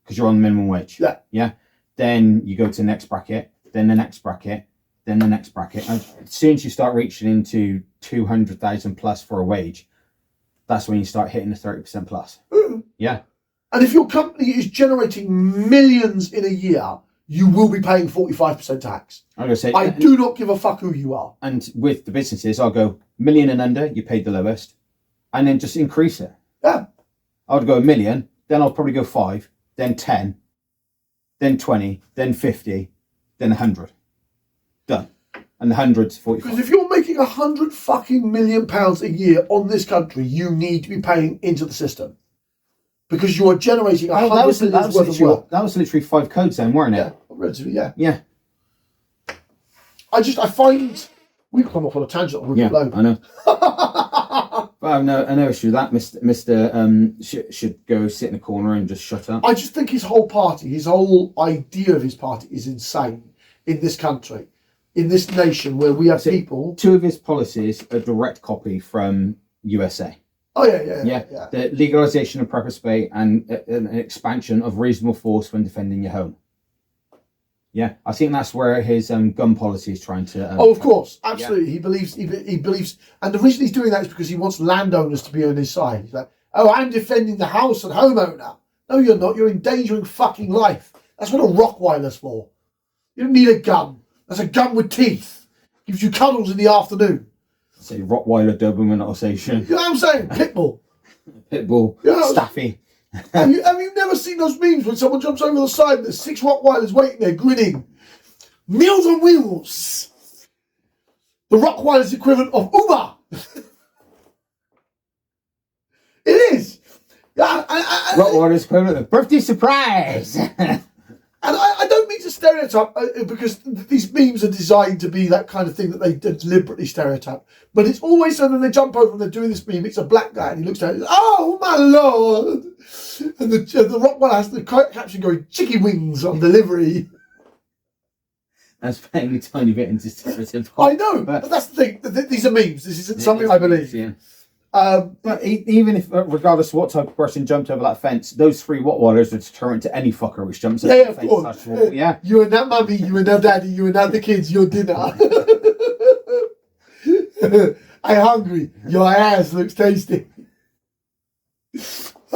because you're on minimum wage. Yeah. Yeah. then you go to the next bracket, then the next bracket, then the next bracket. And as soon as you start reaching into 200,000 plus for a wage, that's when you start hitting the 30% plus. Yeah. And if your company is generating millions in a year, you will be paying 45% tax. I'm going to say, I do not give a fuck who you are. And with the businesses, I'll go million and under, you paid the lowest, and then just increase it. Yeah. I would go a million, then I'll probably go 5, then 10, then 20, then 50, then 100. Done. And the 100's 45. Because if you're making 100 fucking million pounds a year on this country, you need to be paying into the system. Because you are generating 100 million worth of work. That was literally 5 codes then, weren't it? Yeah, relatively, yeah. Yeah. I find we've come off on a tangent on Rupert Lowe. I know. But I have no issue with that. Mr. should go sit in a corner and just shut up. I just think his whole party, his whole idea of his party is insane in this country, in this nation where we have people. 2 of his policies are direct copy from USA. Oh, yeah. The legalisation of pepper spray and an expansion of reasonable force when defending your home. Yeah, I think that's where his gun policy is trying to. Oh, of course, absolutely. Yeah. He believes, and the reason he's doing that is because he wants landowners to be on his side. He's like, oh, I'm defending the house and homeowner. No, you're not. You're endangering fucking life. That's what a Rottweiler's for. You don't need a gun. That's a gun with teeth. Gives you cuddles in the afternoon. Say Rottweiler Doberman Alsatian. You know what I'm saying? Pitbull. Pitbull. Staffy. Have you never seen those memes when someone jumps over the side and there's 6 Rottweilers waiting there grinning? Meals on wheels. The Rottweiler's equivalent of Uber. It is. Rottweiler's equivalent of birthday surprise. And I don't mean to stereotype, because these memes are designed to be that kind of thing that they deliberately stereotype. But it's always so that they jump over and they're doing this meme. It's a black guy and he looks down and says, oh my lord. And the Rottweiler has the caption going, chicken wings on delivery. That's paying a tiny bit into stereotype. I know, but that's the thing. These are memes. This isn't something I believe. Yeah. But even if, regardless of what type of person jumped over that fence, those 3 Rottweilers are deterrent to any fucker which jumps over the fence. Of course. Yeah. You and that mummy, you and that daddy, you and that the kids, your dinner. I'm hungry. Your ass looks tasty.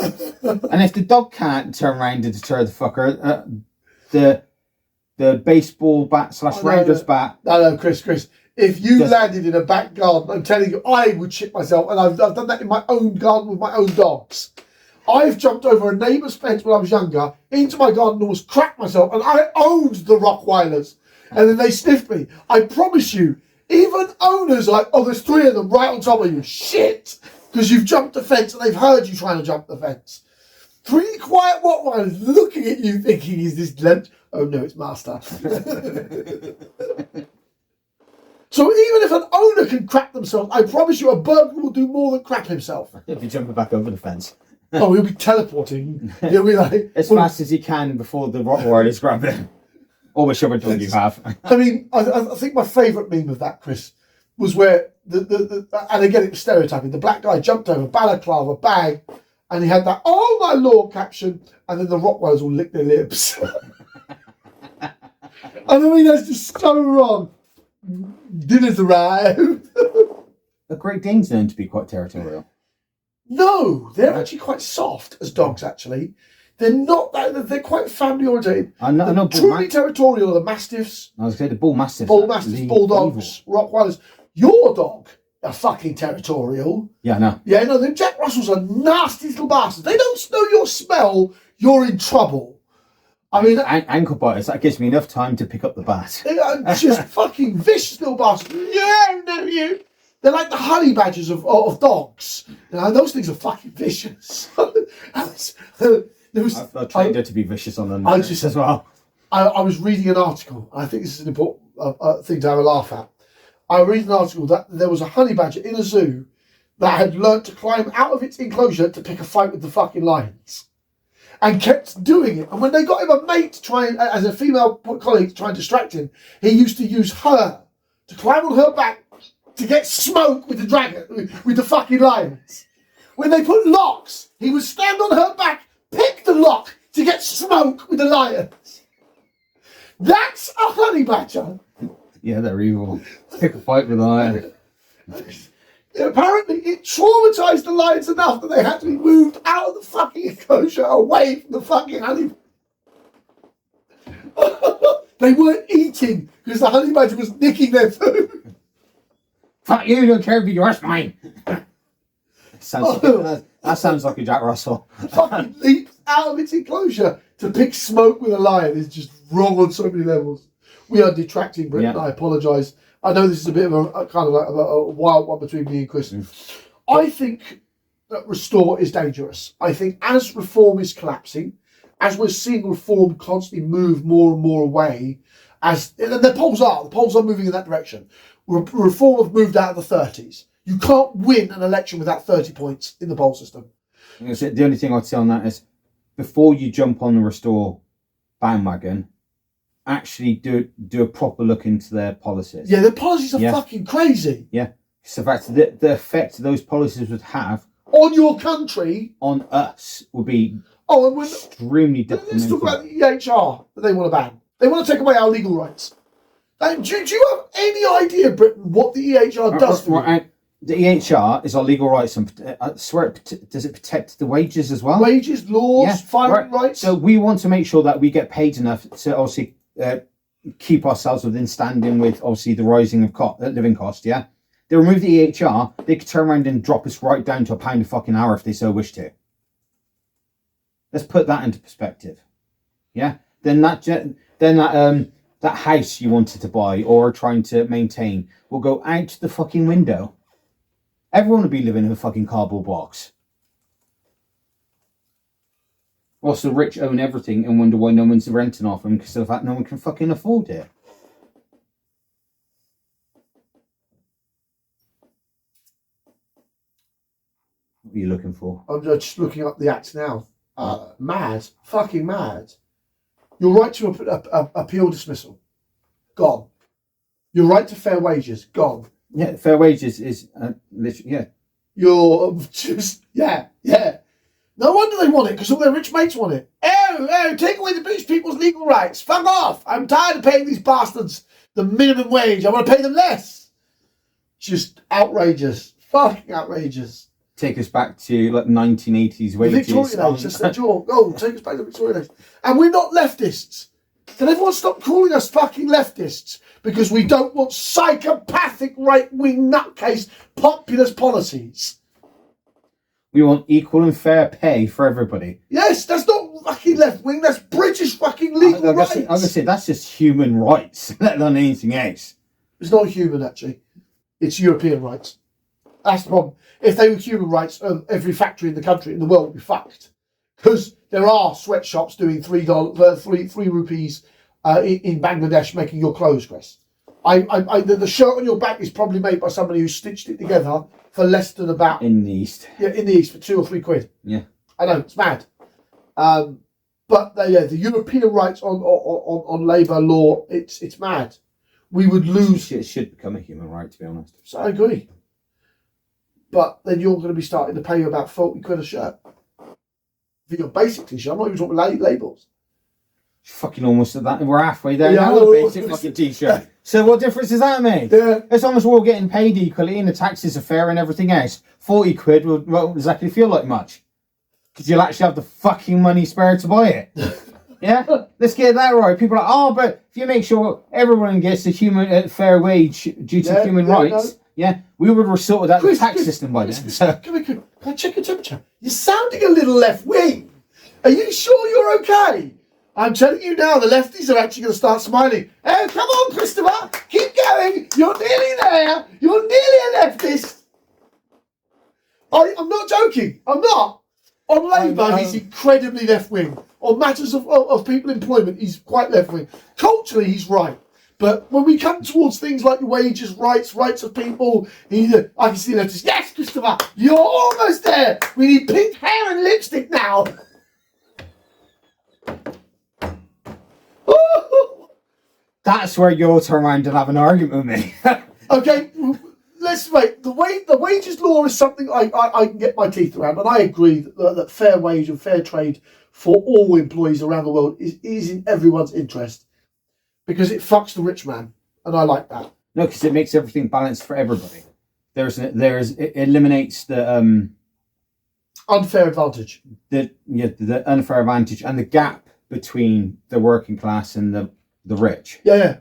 And if the dog can't turn around to deter the fucker, the baseball bat / Rangers bat. No, Chris. If you landed in a back garden, I'm telling you, I would shit myself. And I've done that in my own garden with my own dogs. I've jumped over a neighbour's fence when I was younger, into my garden and almost cracked myself. And I owned the Rottweilers. And then they sniffed me. I promise you, even owners are like, oh, there's 3 of them right on top of you. Shit! Because you've jumped the fence and they've heard you trying to jump the fence. 3 quiet Rottweilers looking at you thinking, is this lunch? Oh no, it's master. So even if an owner can crap themselves, I promise you a burglar will do more than crap himself. He'll be jumping back over the fence. Oh, he'll be teleporting. He'll be like... as fast as he can before the Rottweilers grab him. Or whichever dog you have. I mean, I think my favourite meme of that, Chris, was where, and again, it was stereotyping, the black guy jumped over, balaclava, bag, and he had that, oh my lord caption, and then the Rottweilers all licked their lips. I mean, that's just so wrong. Dinner's arrived. The Great Danes known to be quite territorial. No, they're actually quite soft as dogs, actually. They're not that, they're quite family oriented. I know truly territorial are the Mastiffs. I was going to say the Bull Mastiffs. Bulldogs, Rottweilers. Your dog are fucking territorial. Yeah, I know. Yeah, no, the Jack Russells are nasty little bastards. They don't know your smell, you're in trouble. I mean, ankle biters, that gives me enough time to pick up the bat. They are just fucking vicious little bastards. Yeah, no, you. They're like the honey badgers of dogs. You know, those things are fucking vicious. I've trained her to be vicious on them as well. I was reading an article, and I think this is an important thing to have a laugh at. I read an article that there was a honey badger in a zoo that had learnt to climb out of its enclosure to pick a fight with the fucking lions. And kept doing it. And when they got him a mate to try and, as a female colleague to try and distract him, he used to use her to climb on her back to get smoke with the dragon, with the fucking lions. When they put locks, he would stand on her back, pick the lock to get smoke with the lions. That's a honey badger. Yeah, they're evil. Pick a fight with a lion. Apparently, it traumatized the lions enough that they had to be moved out of the fucking enclosure, away from the fucking honey. They weren't eating because the honey badger was nicking their food. Fuck you! Don't care if yours mine. That sounds like a Jack Russell. Fucking leaps out of its enclosure to pick smoke with a lion is just wrong on so many levels. We are detracting, Britain. I apologise. I know this is a bit of a kind of like a wild one between me and Chris. I think that Restore is dangerous. I think as reform is collapsing, as we're seeing reform constantly move more and more away, and the polls are moving in that direction. Reform have moved out of the 30s. You can't win an election without 30 points in the poll system. The only thing I'd say on that is, before you jump on the Restore bandwagon, actually do a proper look into their policies. Yeah, their policies are fucking crazy. Yeah. So the effect those policies would have on your country, on us, would be and extremely detrimental. Let's talk about the EHR that they want to ban. They want to take away our legal rights. Do you have any idea, Britain, what the EHR does for you? The EHR is our legal rights, and I swear, does it protect the wages as well? Wages, laws, firing rights. So we want to make sure that we get paid enough to obviously keep ourselves within standing with obviously the rising of living cost. Yeah, they remove the EHR, they could turn around and drop us right down to £1 a fucking hour if they so wish to. Let's put that into perspective. Yeah, then that house you wanted to buy or trying to maintain will go out the fucking window. Everyone will be living in a fucking cardboard box. Whilst the rich own everything and wonder why no one's renting off them because of the fact no one can fucking afford it. What are you looking for? I'm just looking up the act now. Mad. Fucking mad. Your right to appeal dismissal, gone. Your right to fair wages, gone. Yeah, fair wages is literally, yeah. You're just, yeah. No wonder they want it, because all their rich mates want it. Oh, take away the British people's legal rights. Fuck off. I'm tired of paying these bastards the minimum wage. I want to pay them less. Just outrageous. Fucking outrageous. Take us back to like 1980s wages. The Victorian age, that's the jaw. Oh, take us back to the Victorian age. And we're not leftists. Can everyone stop calling us fucking leftists? Because we don't want psychopathic right-wing nutcase populist policies. We want equal and fair pay for everybody. Yes, that's not fucking left-wing, that's British fucking legal rights. I'm going to say, that's just human rights, let alone anything else. It's not human, actually. It's European rights. That's the problem. If they were human rights, every factory in the country, in the world, would be fucked. Because there are sweatshops doing three rupees in Bangladesh making your clothes, Chris. The shirt on your back is probably made by somebody who stitched it together for less than about... In the East. Yeah, in the East, for £2 or £3. Yeah. I know, it's mad. But the European rights on labour law, it's mad. We would lose... It should become a human right, to be honest. So I agree. But then you're going to be starting to pay you about £40 a shirt. For your basic t-shirt. I'm not even talking about labels. Fucking almost at that. We're halfway there now. Basic fucking t-shirt. So what difference does that make? Yeah. As long as we're all getting paid equally and the taxes are fair and everything else, £40 won't exactly feel like much. Because you'll actually have the fucking money spare to buy it. Yeah? Let's get that right. People are like, oh, but if you make sure everyone gets a fair wage due to human rights, we would have sorted out the tax system by then. Can I check your temperature? You're sounding a little left-wing. Are you sure you're okay? I'm telling you now, the lefties are actually going to start smiling. Oh, come on, Christopher. Keep going. You're nearly there. You're nearly a leftist. I'm not joking. I'm not. On Labour, he's incredibly left-wing. On matters of people employment, he's quite left-wing. Culturally, he's right. But when we come towards things like wages, rights of people, I can see leftists. Yes, Christopher, you're almost there. We need pink hair and lipstick now. That's where you'll turn around and have an argument with me. Okay, let's wait. The wages law is something I can get my teeth around, and I agree that fair wage and fair trade for all employees around the world is in everyone's interest. because it fucks the rich man, and I like that. No, because it makes everything balanced for everybody. It eliminates the unfair advantage. The unfair advantage and the gap between the working class and the rich. Yeah.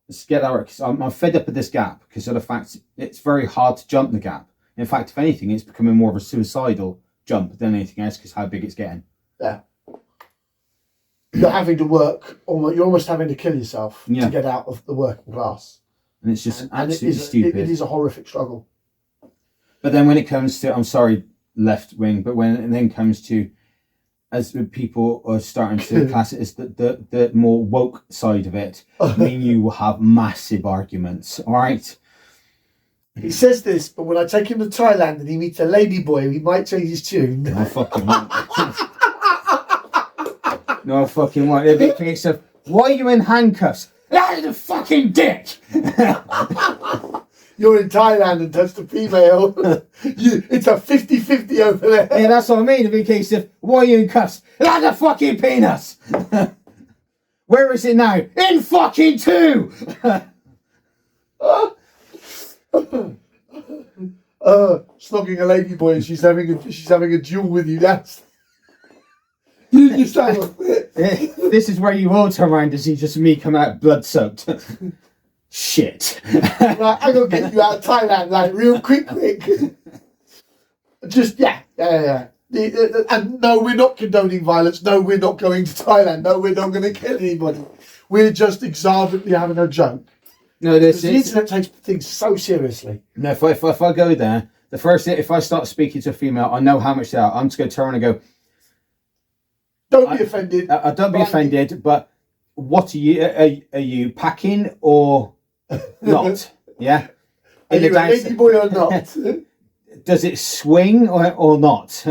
Let's get that right, because I'm fed up with this gap because of the fact it's very hard to jump the gap. In fact, if anything, it's becoming more of a suicidal jump than anything else because how big it's getting. Yeah. You're having to work, you're almost having to kill yourself to get out of the working class. And it's just absolutely stupid. It is a horrific struggle. But then when it comes to, I'm sorry, left wing, but when it then comes to, as people are starting to class it as the more woke side of it, me and you will have massive arguments, all right? He says this, but when I take him to Thailand and he meets a lady boy, he might change his tune. No, fucking won't. No, fucking won't. It'll be a case of, why are you in handcuffs? That is a fucking dick! You're in Thailand and touched a female. It's a 50-50 over there. Yeah, that's what I mean. It'll be a case of, why are you in cuffs? That's a fucking penis! Where is it now? In fucking 2! Snogging a lady boy and she's having a duel with you. That's you just have a fit. This is where you all turn around to see just me come out blood soaked. Shit. Right, I'm gonna get you out of Thailand, like real quick. Just yeah. And no, we're not condoning violence. No, we're not going to Thailand. No, we're not going to kill anybody. We're just exuberantly having a joke. No, the internet takes things so seriously. No, if I go there, the first thing, if I start speaking to a female, I know how much they are. I'm just going to turn and go. Don't be offended. Don't be offended. But what are you? Are you packing or not? Yeah. Are you a lady boy or not? Does it swing or not?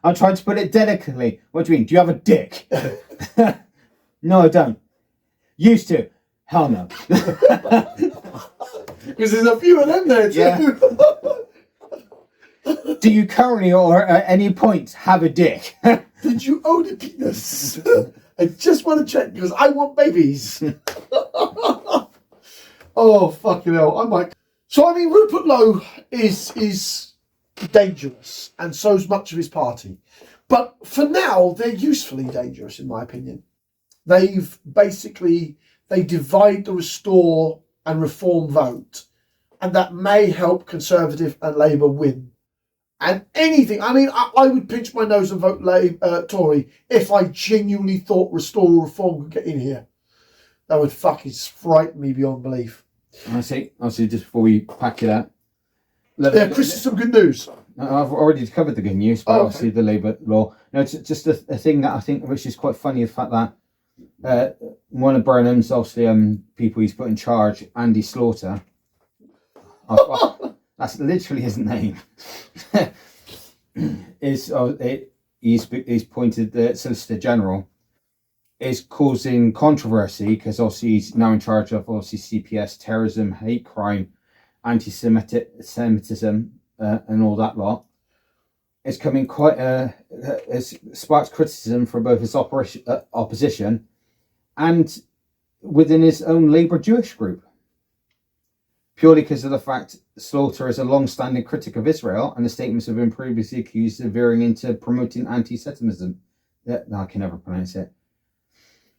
I'm trying to put it delicately. What do you mean? Do you have a dick? No, I don't. Used to. Hell no. Because there's a few of them there too. Yeah. Do you currently or at any point have a dick? Did you own a penis? I just want to check because I want babies. Oh, fucking hell. I might. So, I mean, Rupert Lowe is dangerous, and so's much of his party. But for now, they're usefully dangerous, in my opinion. They divide the restore and reform vote, and that may help Conservative and Labour win. And anything, I mean, I would pinch my nose and vote Tory if I genuinely thought restore or reform could get in here. That would fucking frighten me beyond belief. I see, just before we pack it out. Yeah, Chris, some good news. I've already covered the good news, but obviously the Labour law. No, it's just a thing that I think, which is quite funny, the fact that one of Burnham's, obviously, people he's put in charge, Andy Slaughter. That's literally his name. He's pointed the Solicitor General is causing controversy because obviously he's now in charge of CPS, terrorism, hate crime, anti-Semitism, and all that lot. It's coming it's sparked criticism from both his opposition and within his own Labour Jewish group. Purely because of the fact Slaughter is a long-standing critic of Israel and the statements have been previously accused of veering into promoting anti-Semitism. No, I can never pronounce it.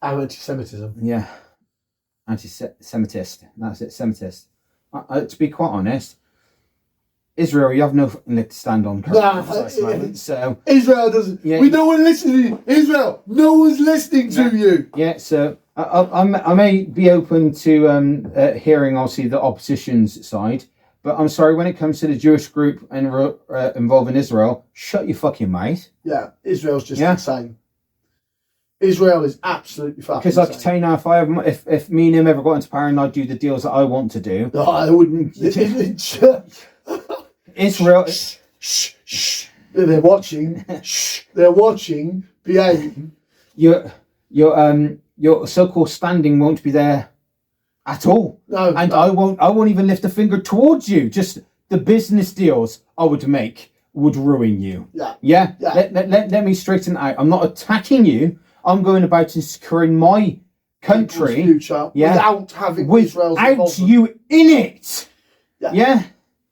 Anti-Semitism. Yeah. Anti-Semitist. That's it, Semitist. To be quite honest, Israel, you have no leg to stand on currently. So Israel doesn't. Yeah, we don't want to listen to you. Israel, no one's listening to you. Yeah, so I may be open to hearing, obviously, the opposition's side, but I'm sorry, when it comes to the Jewish group and involving Israel, shut your fucking mouth. Yeah, Israel's just insane. Israel is absolutely fucking because I can tell you now, if me and him ever got into power and I'd do the deals that I want to do, I wouldn't. Israel. Shh. They're watching. Shh. They're watching. Behave. Your so-called standing won't be there at all. No. And I won't even lift a finger towards you. Just the business deals I would make would ruin you. Yeah. Let me straighten it out. I'm not attacking you. I'm going about and securing my country, future, without having Israel's without involvement. you in it. Yeah. Yeah.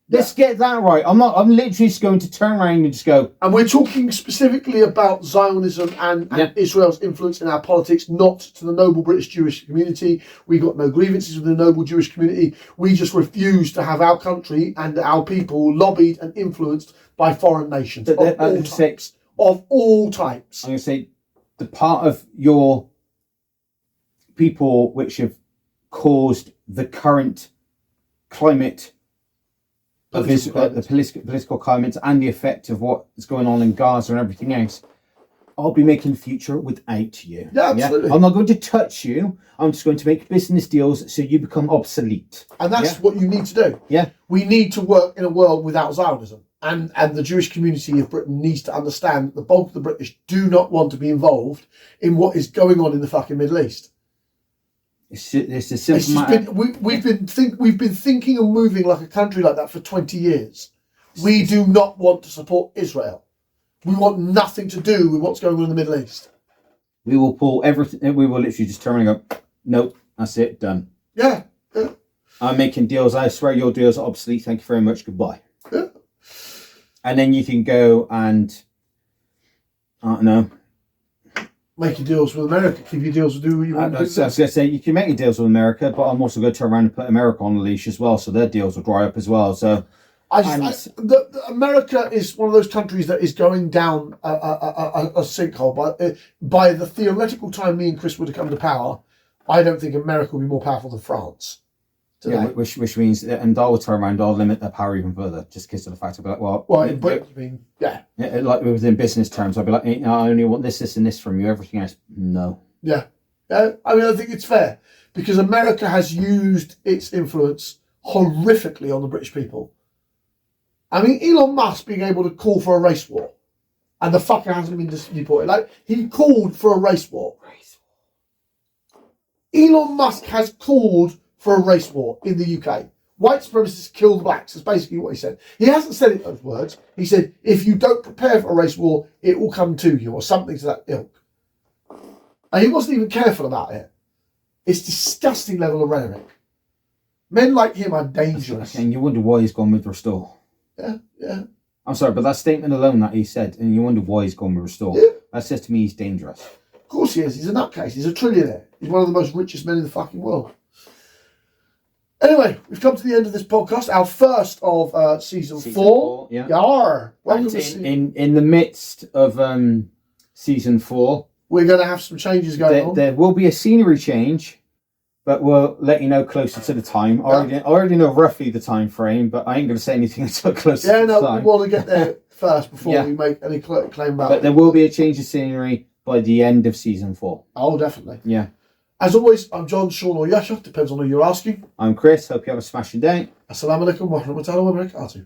Let's get that right. I'm literally just going to turn around and just go. And we're talking specifically about Zionism and Israel's influence in our politics, not to the noble British Jewish community. We got no grievances with the noble Jewish community. We just refuse to have our country and our people lobbied and influenced by foreign nations of all types. I'm going to say the part of your people which have caused the current climate of the political climate and the effect of what is going on in Gaza and everything else, I'll be making the future without you. Yeah, absolutely. I'm not going to touch you. I'm just going to make business deals so you become obsolete. And that's what you need to do. Yeah. We need to work in a world without Zionism. And the Jewish community of Britain needs to understand that the bulk of the British do not want to be involved in what is going on in the fucking Middle East. It's a simple matter. We've been thinking and moving like a country like that for 20 years. We do not want to support Israel. We want nothing to do with what's going on in the Middle East. We will pull everything. We will literally just turn and go, nope, that's it, done. Yeah. I'm making deals. I swear your deals are obsolete. Thank you very much. Goodbye. Yeah. And then you can go and, I don't know. Make your deals with America. Keep your deals with who you want. I was going to say, you can make your deals with America, but I'm also going to turn around and put America on the leash as well, so their deals will dry up as well. So, America is one of those countries that is going down a sinkhole. By the theoretical time me and Chris would have come to power, I don't think America will be more powerful than France today. Yeah, which means, and I will turn around, I'll limit their power even further, just because of the fact I'll be like, in Britain, you mean, yeah. Like within business terms, I'll be like, I only want this, and this from you, everything else, no. Yeah. I mean, I think it's fair, because America has used its influence horrifically on the British people. I mean, Elon Musk being able to call for a race war, and the fucker hasn't been deported. Like, he called for a race war. Elon Musk has called for a race war in the UK. White supremacists kill the blacks. That's basically what he said. He hasn't said it in those words. He said, if you don't prepare for a race war, it will come to you, or something to that ilk. And he wasn't even careful about it. It's disgusting level of rhetoric. Men like him are dangerous. And you wonder why he's gone with Restore. Yeah. I'm sorry, but that statement alone that he said, and you wonder why he's gone with Restore, that says to me he's dangerous. Of course he is. He's a nutcase. He's a trillionaire. He's one of the most richest men in the fucking world. Anyway, we've come to the end of this podcast, our first of season 4. Yeah. Yar. Welcome to in the midst of season 4. We're going to have some changes going on. There will be a scenery change, but we'll let you know closer to the time. I already know roughly the time frame, but I ain't going to say anything until closer to the time. We want to get there first before we make any claim about it. But there will be a change of scenery by the end of season 4. Oh, definitely. Yeah. As always, I'm John, Sean, or Yasha, depends on who you're asking. I'm Chris. Hope you have a smashing day. Assalamu alaikum wa rahmatullahi wa barakatuh.